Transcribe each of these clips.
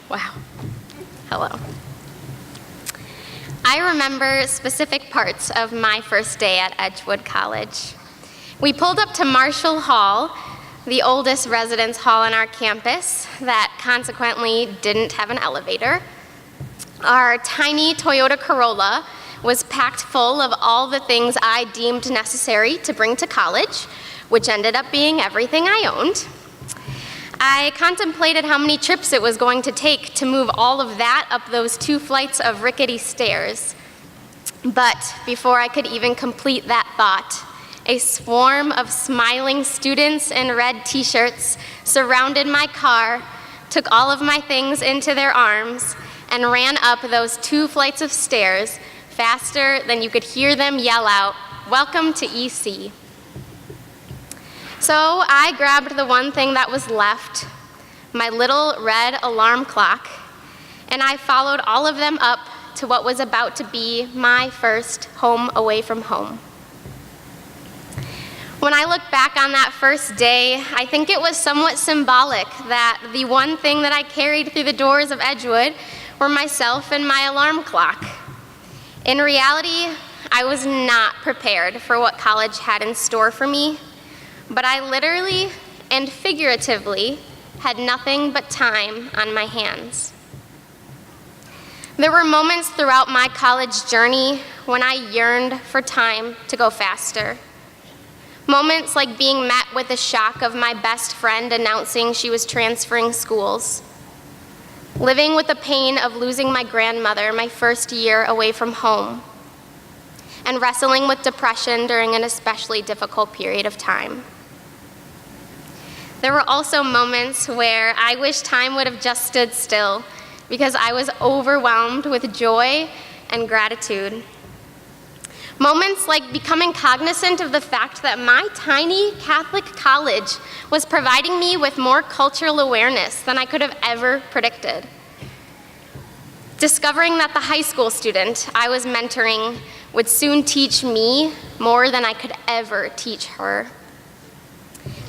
Wow. Hello. I remember specific parts of my first day at Edgewood College. We pulled up to Marshall Hall, the oldest residence hall on our campus that consequently didn't have an elevator. Our tiny Toyota Corolla was packed full of all the things I deemed necessary to bring to college, which ended up being everything I owned. I contemplated how many trips it was going to take to move all of that up those 2 flights of rickety stairs. But before I could even complete that thought, a swarm of smiling students in red t-shirts surrounded my car, took all of my things into their arms, and ran up those 2 flights of stairs faster than you could hear them yell out, "Welcome to EC." So I grabbed the one thing that was left, my little red alarm clock, and I followed all of them up to what was about to be my first home away from home. When I look back on that first day, I think it was somewhat symbolic that the one thing that I carried through the doors of Edgewood were myself and my alarm clock. In reality, I was not prepared for what college had in store for me, but I literally and figuratively had nothing but time on my hands. There were moments throughout my college journey when I yearned for time to go faster. Moments like being met with the shock of my best friend announcing she was transferring schools. Living with the pain of losing my grandmother my first year away from home. And wrestling with depression during an especially difficult period of time. There were also moments where I wish time would have just stood still because I was overwhelmed with joy and gratitude. Moments like becoming cognizant of the fact that my tiny Catholic college was providing me with more cultural awareness than I could have ever predicted. Discovering that the high school student I was mentoring would soon teach me more than I could ever teach her.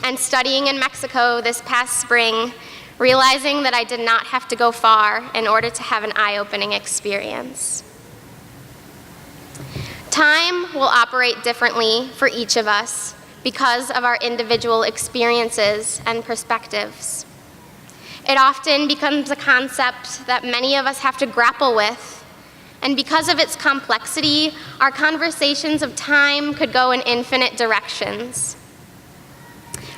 And studying in Mexico this past spring, realizing that I did not have to go far in order to have an eye-opening experience. Time will operate differently for each of us because of our individual experiences and perspectives. It often becomes a concept that many of us have to grapple with, and because of its complexity, our conversations of time could go in infinite directions.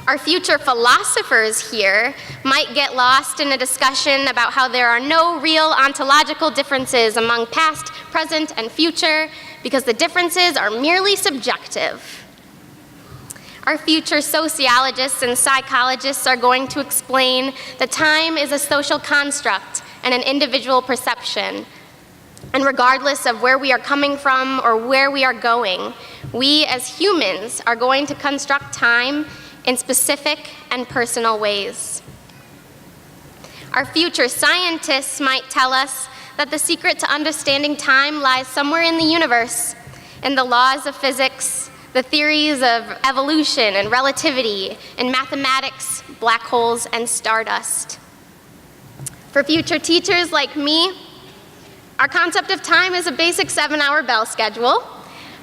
Our future philosophers here might get lost in a discussion about how there are no real ontological differences among past, present, and future because the differences are merely subjective. Our future sociologists and psychologists are going to explain that time is a social construct and an individual perception. And regardless of where we are coming from or where we are going, we as humans are going to construct time in specific and personal ways. Our future scientists might tell us that the secret to understanding time lies somewhere in the universe, in the laws of physics, the theories of evolution and relativity, in mathematics, black holes, and stardust. For future teachers like me, our concept of time is a basic 7-hour bell schedule,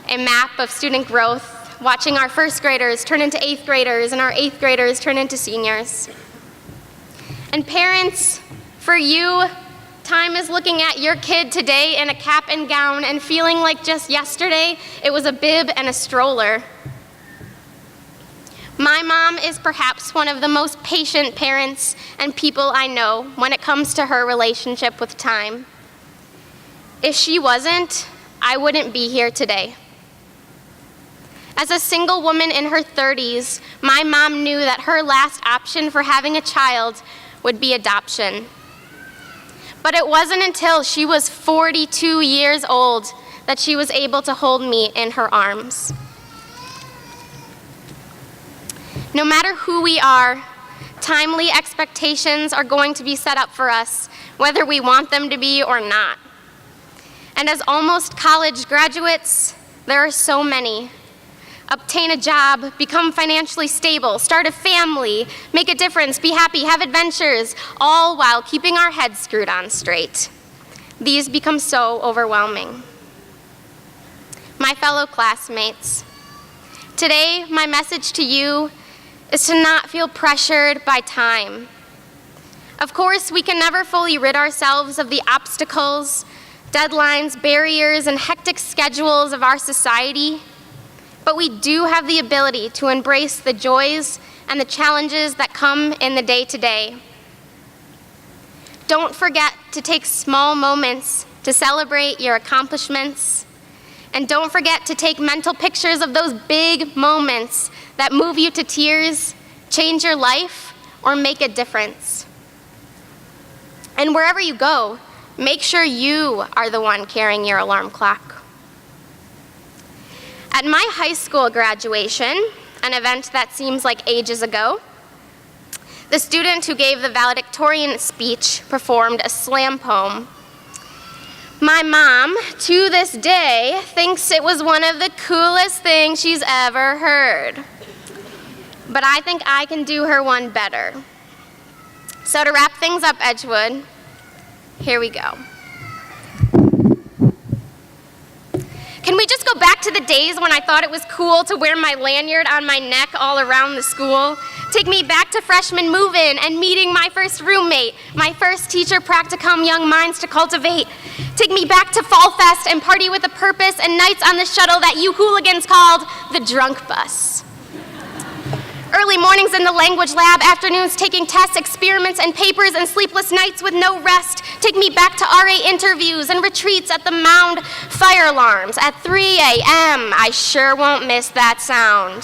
a map of student growth, watching our first graders turn into 8th graders and our 8th graders turn into seniors. And parents, for you, time is looking at your kid today in a cap and gown and feeling like just yesterday it was a bib and a stroller. My mom is perhaps one of the most patient parents and people I know when it comes to her relationship with time. If she wasn't, I wouldn't be here today. As a single woman in her 30s, my mom knew that her last option for having a child would be adoption. But it wasn't until she was 42 years old that she was able to hold me in her arms. No matter who we are, timely expectations are going to be set up for us, whether we want them to be or not. And as almost college graduates, there are so many. obtain a job, become financially stable, start a family, make a difference, be happy, have adventures, all while keeping our heads screwed on straight. These become so overwhelming. My fellow classmates, today my message to you is to not feel pressured by time. Of course, we can never fully rid ourselves of the obstacles, deadlines, barriers, and hectic schedules of our society, but we do have the ability to embrace the joys and the challenges that come in the day-to-day. Don't forget to take small moments to celebrate your accomplishments, and don't forget to take mental pictures of those big moments that move you to tears, change your life, or make a difference. And wherever you go, make sure you are the one carrying your alarm clock. At my high school graduation, an event that seems like ages ago, the student who gave the valedictorian speech performed a slam poem. My mom, to this day, thinks it was one of the coolest things she's ever heard. But I think I can do her one better. So to wrap things up, Edgewood, here we go. Can we just go back to the days when I thought it was cool to wear my lanyard on my neck all around the school? Take me back to freshman move-in and meeting my first roommate, my first teacher practicum young minds to cultivate. Take me back to Fall Fest and party with a purpose and nights on the shuttle that you hooligans called the drunk bus. Early mornings in the language lab, afternoons taking tests, experiments, and papers, and sleepless nights with no rest. Take me back to RA interviews and retreats at the Mound fire alarms at 3 a.m. I sure won't miss that sound.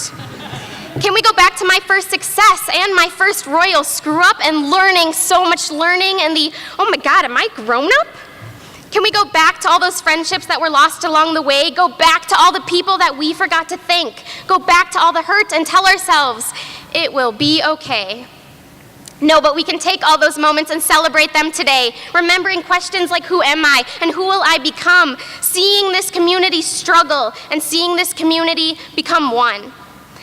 Can we go back to my first success and my first royal screw-up and learning, so much learning, and the, oh my God, am I grown up? Can we go back to all those friendships that were lost along the way? Go back to all the people that we forgot to thank. Go back to all the hurt and tell ourselves, it will be okay. No, but we can take all those moments and celebrate them today, remembering questions like who am I and who will I become, seeing this community struggle and seeing this community become one.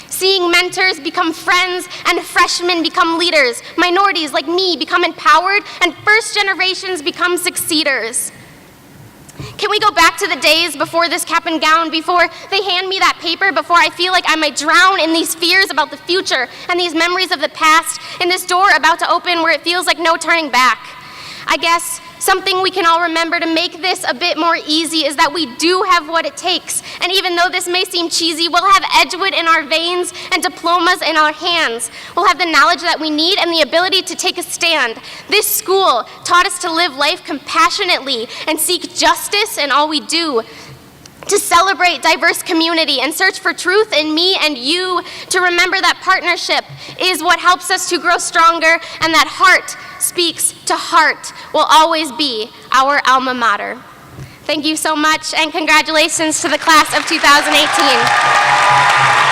Seeing mentors become friends and freshmen become leaders, minorities like me become empowered, and first generations become succeeders. Can we go back to the days before this cap and gown, before they hand me that paper, before I feel like I might drown in these fears about the future and these memories of the past, in this door about to open where it feels like no turning back? I guess something we can all remember to make this a bit more easy is that we do have what it takes. And even though this may seem cheesy, we'll have Edgewood in our veins and diplomas in our hands. We'll have the knowledge that we need and the ability to take a stand. This school taught us to live life compassionately and seek justice in all we do, to celebrate diverse community and search for truth in me and you, to remember that partnership is what helps us to grow stronger, and that heart speaks to heart will always be our alma mater. Thank you so much, and congratulations to the class of 2018.